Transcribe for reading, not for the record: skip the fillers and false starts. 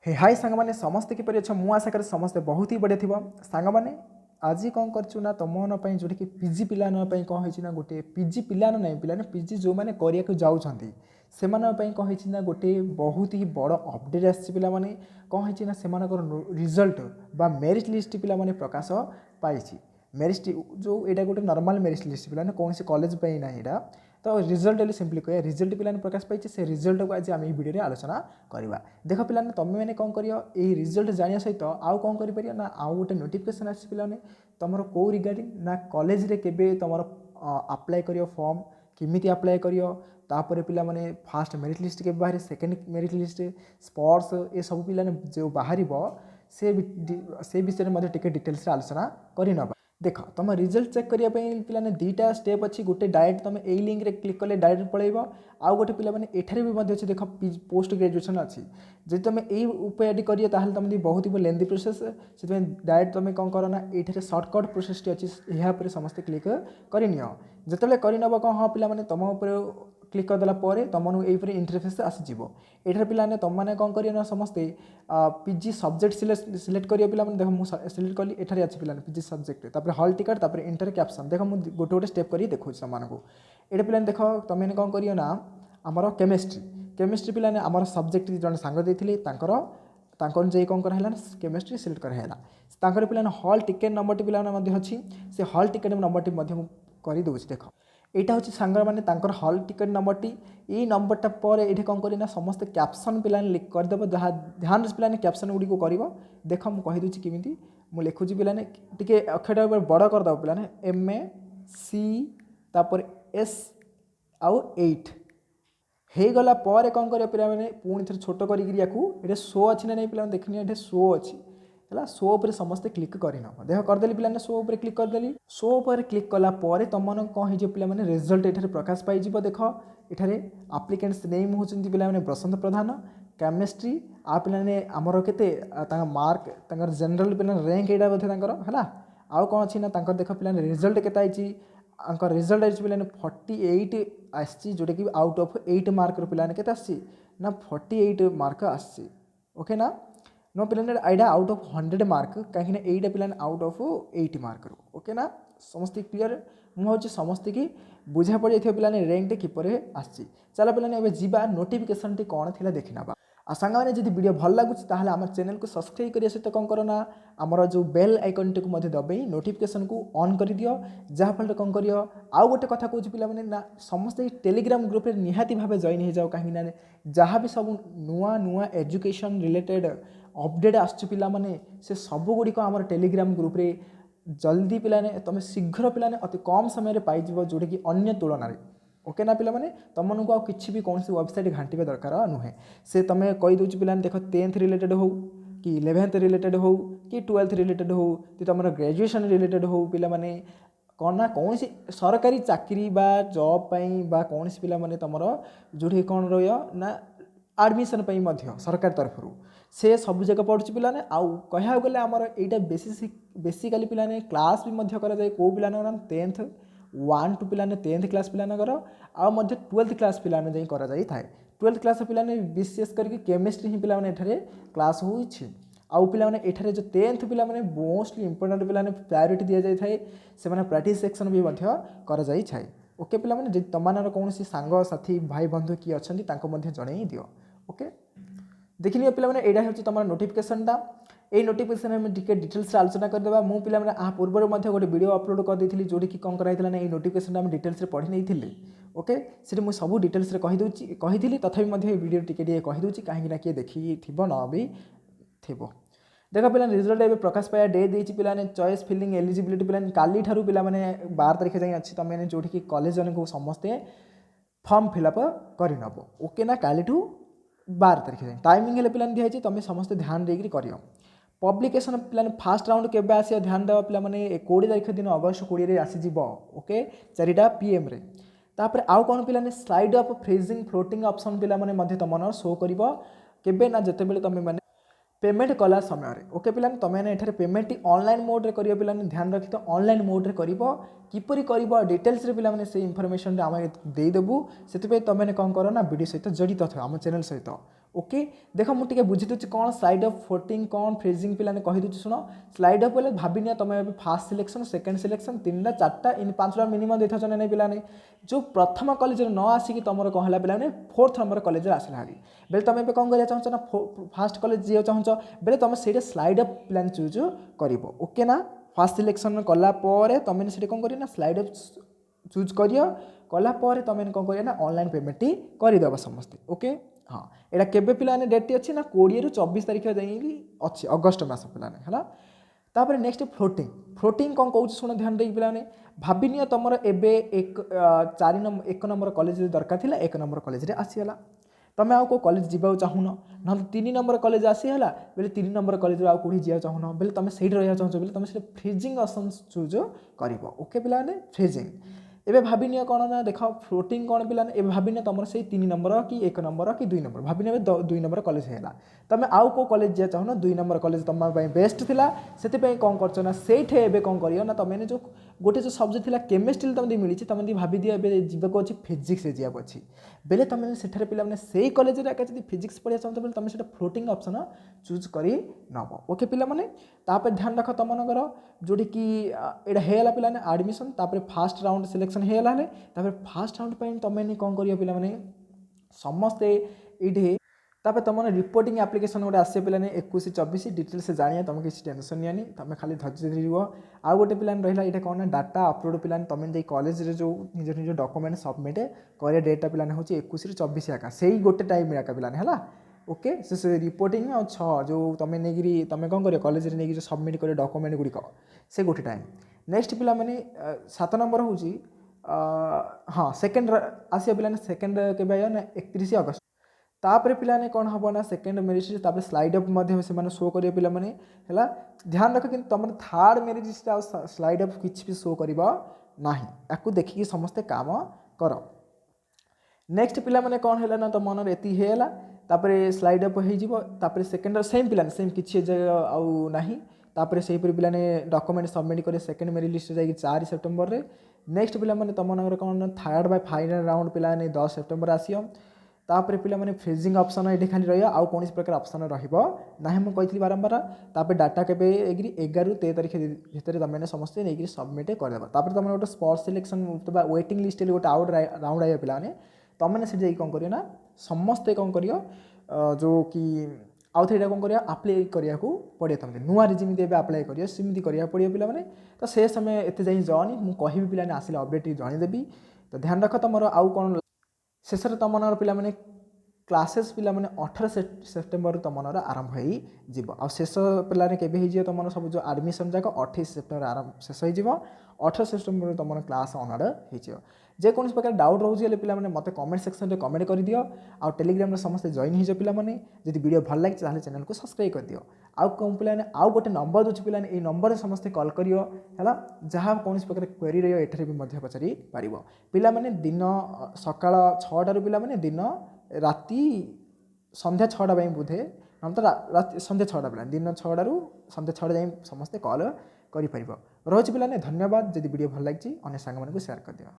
हे हाय सांग मैंने समस्ते किपर अच्छे मु आशा करें समस्ते बहुत ही बढ़िया थी सांग मैंने आज कौन करना तुम मन जोटा कि पीजी पिलान कौन है गोटे पीजी पिलान ना पिलाने पीजी जो मैंने करने जाऊँगी से कौन गोटे बहुत ही बड़ अपडेट आसने कौन है से रिजल्ट बा मेरिट लिस्ट पिला प्रकाश पाई मेरिट जो यहाँ गोटे नॉर्मल मेरिट लिस्ट पिलाने कौन से कॉलेज पे ना यहाँ तो रिजल्ट हेल्ले सिंपली कह रिजल्ट पिलाने प्रकाश पाई से रिजल्ट को आज आम वीडियो आलोचना करवा देख पिलाने तुम मैंने कौन कर रिजल्ट जाना सहित आउ कौन कर ना आउ गोटे नोटिफिकेशन आसी पिलाने तुम कौ रिगार्डिंग ना कॉलेज रे केबे तुम अप्लाई करियो फॉर्म किमिति अप्लाई करियो तापर पिला माने फास्ट मेरिट लिस्ट के बाहर सेकेंड मेरिट लिस्ट स्पोर्ट्स ये सब पिलाने जो बाहर से विषय में टिके डिटेल्स आलोचना करना देख तुम रिजल्ट चेक करने पे दुईटा स्टेप अच्छी गोटे डायरेक्ट तुम यही लिंक रे क्लिक कले डायरेक्ट पड़ेब आउ गोटे पे एठारे भी अच्छे देख पोस्ट ग्रेजुएशन अच्छी जब तुम यही उपाय करिए तुम बहुत ही लेंदी प्रोसेस से डायरेक्ट तुम कौन कर ना ये सर्टकट प्रोसेस टी अच्छी यहाँ समस्त क्लिक करनी जिते करनब कौन हाँ पे तुम क्लिक करदेला तुमको यही इंटरफेस आसीज ये पिलाने तुमने कौन करिए ना समस्ते पीजी सब्जेक्ट सिलेक्ट करिए पिला देख मुझे सिलेक्ट कली एठारे अच्छी पिलाने पीजी सब्जेक्ट तापर हॉल टिकट तापर इंटर कैप्शन देख मुझे गोटे गोटे स्टेप कर देखो तुमको ये पिलाने देख तुम कौन करिए ना आमर केमिस्ट्री पिलाने आमर सब्जेक्ट जन सांग देते तांकर कौन कराला केमिस्ट्री सिलेक्ट कराला पिलाने हॉल टिकेट नंबर टी पिलाने अच्छी से हॉल टिकेट नंबर टी कर दूसरी देख यहाँ हूँ सांग मैंने हॉल टिकेट नंबर टी यही नंबरटा पर ये कौन करना समस्त कैप्शन पे लिख करदेव जहाँ ध्यान से पे कैप्शन गुड़ी को कर देख मुझे कहीदे किमी मुझे लिखुची पे टी अक्षर बड़ करदेव पे MAC तापर S आउ 8 हो गला पर कौन कर पे पुणी थे छोट कर शो अच्छी ना नहीं पे देखनी ये शो अच्छी है शो पर समस्ते क्लिक करना देख करदेली पे शो पर क्लिक करदेली शो पर क्लिक कलापर तुम कौन हो पे रिजल्ट ये प्रकाश पाइज देख ये आप्लिकेंट्स नेम होती पे बसंत प्रधान केमिस्ट्री आ पे आमर के मार्क जनरल पे रैंक यहाँ बोधे है आउ कौन अच्छी ना देख पे रिजल्ट के रिजल्ट आई पे 48 आसी जोटा कि आउट ऑफ 8 मार्क पे के ना 48 मार्क आसी ओके ना नो पे यहाँ आउट ऑफ 100 मार्क कहीं एटा पे आउट ऑफ 8 मार्क ओके ना समस्त क्लीयर मुझे समस्त की बुझा पड़ जाए पे रैंक किपर आसी चल पे जा नोटिफिकेशन टी कौन थी देखना आ सांग मैंने जब वीडियो भल लगुच आम चैनल को सब्सक्राइब करने सहित कौन करना आमर जो बेल आइकन टी को दबाई नोटिफिकेशन को ऑन कर दियो जहाँफल कौन कर आउ गोटे कथा कौच पे ना समस्त टेलीग्राम ग्रुप में निहाती भाव जॉइन हो जाओ कहीं जहाँ भी सब नुआ नुआ एजुकेशन रिलेटेड अपडेट आसने से सब गुड़िक आम टेलीग्राम ग्रुप रे जल्दी पिलाने तुम शीघ्र पिलाने अति कम समय पाइज जोटा कि अन्य तुलन ओके ना पिलाने तुमको आ कि भी कौन वेबसाइट घाटिबा दरकार नुहे से तुम कहीदे पे देख 10th रिलेटेड हो कि 11th रिलेटेड हो कि 12th रिलेटेड हो कि तुम ग्रेजुएशन रिलेटेड हो पे कौन ना कौन सी सरकारी चाकरी बा जॉब पाई बा कौन सी पे तुम जो कौन रहा एडमिशन सरकार तरफ से सब जगह पढ़ुची पिलाने आउ कह गले आमर यहाँ बेसिकाली पिलाने क्लास भी कराए कौ पिलाने 10th 1 to पिलाने 10th क्लास पिलानगर आ 12th क्लास पिलाने जाई करा जाई थाए 12th क्लास पिलाने विशेष करके केमिस्ट्री ही पिलाने एठारे क्लास होइछि आउ पिलाने एठारे जो 10th पिलाने मोस्टली इंपोर्टेंट पिलाने प्रायोरिटी दिया जाई थाए से माने प्रैक्टिस सेक्शन भी करा जाई थाए ओके पिलाने जे तमानर कौन सांग साथी भाई बंधु किए अच्छा तांको जणई दियो ओके देखिए पे यहाँ हूँ तुम नोटिफिकेशनटा ये नोटिफिकेशन में डिटेल्स आलोचना करदेवा मु पे पूर्व गोटे वीडियो अपलोड कर देती जोटी कि कौन कराई ना ये नोटिफिकेशन आम डिटेल्स पढ़ी नहीं ओके से मुझे सब डिटेल्स कही तथापि वीडियो टी कहीदे कहीं किए देखी थी न भी थी देख पे रिजल्ट ए प्रकाश पाया डे देती पे चॉइस फिलिंग एलिजिबिलिटी पे काली ठारू पे 12 तारीख जाए अच्छी तुम जो कि कॉलेज जन को समस्ते फॉर्म फिलअप करनब ओके ना काली 12 तारीख जाए टाइमिंग है पे दिखाई तुम समस्त ध्यान देकर कर पब्लिकेशन पे फास्ट राउंड के आस ध्यान देव पे 20 तारीख दिन अगस्त 20 आसीज ओके 4टा PM रे तापर आउ कौन पे slide of freezing floating option पे तुम शो कर केबे ना जिते बड़े तुम मैंने पेमेंट कला समय ओके पे तुम ये पेमेंट ऑनलाइन मोड रे करियो पे ध्यान रखी तो ऑनलाइन मोड रे किपरि कर डिटेल्स पे से इनफॉरमेशन आम देदेबू से तुम कौन कर ना वीडियो सहित जड़ित था आम चैनल सहित ओके देख मुझे बुझी दूसरी कौन स्लाइड अफ फोटिंग कौन फ्रेजिंग पे कही दूसरी शुण स्लाइड अफ बोले भाभी तुम फास्ट सिलेक्शन सेकेंड सिलेक्शन 3टा 4टा इन 5टा मिनिमम देखा नहीं पे जो प्रथम कॉलेज न आसिक तुम कौन है पे 4th नंबर कॉलेज आसला हारी बेले तुम कौन करा चाहो ना फास्ट कॉलेज जी चाहो बेले तुम से स्लाइड अफ प्लान चूज कर ओके ना फास्ट सिलेक्शन कलापर तुम से कौन कर स्लाइड अफ चूज कलापर तुम कौन कर ऑनलाइन पेमेंट ही करदेव समस्ते ओके हाँ यहाँ केबे पिलाने डेट अच्छी ना 20 ରୁ 24 तारीख जाइए अच्छी अगस्ट मस पिलाने है तापर नेक्स्ट फ्लोटिंग फ्लोटिंग कौन कौन शुण ध्यान देकी पिलाने भाभी नियो तुम एबे एक 1 नंबर कॉलेज दरकार थिला 1 नंबर कॉलेज रे आसीगला तुम आउ को कॉलेज जीवा चाहून ना 3 नंबर कॉलेज आसीगला बेले 3 नंबर कॉलेज आउ कौड़ी जा चाहून बेले तुम से रहा चाहो बेले तुम से फ्रीजिंग ऑप्शन चूज कर ओके पिलाने फ्रीजिंग एबे भाभी नियो कौन ना देख फ्लोटिंग कौन पिलाने एबे भाभी नियो तुम से 3 नंबर कि 1 नंबर कि 2 नंबर भाभी नियो 2 नंबर कॉलेज है तुम आउ को कॉलेज जा चाहो 2 नंबर कॉलेज तुम बेस्ट थिला से कौन कर से कौन कर ना तुम जो गोटे जो सब्जेक्ट थिला केमिस्ट्री तुम मिली तुम भाभी दिए जीवाक अच्छी फिजिक्स जावाक अच्छी बेले तुम से पे से कॉलेज में फिजिक्स पढ़ा चाहते बोले तुम से फ्लोटिंग ऑप्शन चूज कर नब ओके पिला माने तापर ध्यान रख तुम मनकर जोटी कि यहाँ है पे आडमिशन फास्ट राउंड सिलेक्शन है फास्ट राउंड पर तुम कौन कर पे समस्ते ये तापर तुम रिपोर्टिंग एप्लिकेशन गोटे आसे पे 21-24 डिटेल्स जानिए तुम किसी टेंशन नहीं तुम खाली धैर्य रुह आउ गोटे पे रहा ये कौन डाटा अपलोड पे तुम कॉलेज जो निज निज डॉक्यूमेंट सबमिट कर डेटा पे हूँ 21-24 आका से गोटे टाइम आका पे है ओके से रिपोर्टिंग आ जो तुम नहीं तुम कौन कर कॉलेज नहीं सबमिट कर डॉक्यूमेंट गुड़िक से गोटे टाइम नेक्स्ट पिला माने 7 नंबर हूँ हाँ सेकेंड आसिया पे सेकेंड के 31 अगस्त तापर पिलाने कौन हम ना second merit list slide up से शो करेंगे पिलाने है ध्यान रख कि तुम third merit list slide up किसी भी शो करना या देखिए समस्ते काम कर नेक्स्ट पिलाने कौन है ना तुम मन एति है स्लाइड अप हो सेकेंड सेम पिलाने सेम किसी आउ तापर से पिलाने डॉक्यूमेंट सबमिट करें सेकेंड मेरिट लिस्ट जाकि 4 सेप्टेम्बर रे नेक्स्ट पिलाने तुम मन कौन थर्ड बाय फाइनल राउंड पिलाने 10 सेप्टेम्बर आसियो तापर पे फ्रीजिंग ऑप्शन ये खाली रहा आउ कौन प्रकार ऑप्शन रहा मुझे बारंबार तापर डाटा के 11 ରୁ 13 तारीख भितर तुमने समस्ते नहीं सबमिट करदेव तापर तुम गोटे स्पोर्ट्स सिलेक्शन वेटिंग लिस्ट गोटे आउट राउंड आए पे तुमने से कौन कर समस्ते कौन कर जो कि आउ थे कौन कर आप्लाय करा पड़े तुमने नुआ जमी आप्लाय कर सेमती करा पड़े पे तो से समय एत जाए जानी मुझे कहि पे आसिले अपडेट जनईदेवी तो ध्यान रख तुम आउ कौन शेष तुम मनर पे क्लासेस पे 18 सेप्टेम्बर तुम मनर आरंभ हो शेष पे के तुम सब जो आडमिशन जाक 28 सेप्टेम्बर आरंभ शेष हो 18 सेप्टेम्बर तुम क्लास अनर हो जेकोसी प्रकार डाउट रोचे पे मत कमेंट सेक्शन में कमेंट कर दियो आ टेलीग्राम समस्त जॉइन हो पे जब वीडियो भल लगे चैनल को सब्सक्राइब कर दियो आउ कौन पे आउ गोटे नंबर दूसरी पे ये नंबर समस्त कॉल करियो है जहाँ कौन प्रकार क्वेरी रही भी पचारि पार पे दिन सकाळ 6टारू पे दिन राति संध्या 6टा बोधे हम तो संध्या 6टा पे दिन 6टारू संध्या 6टा जाए समस्ते कॉल कर रोचे पे धन्यवाद जब वीडियो भल लगी अन्य सांग को शेयर कर दियो।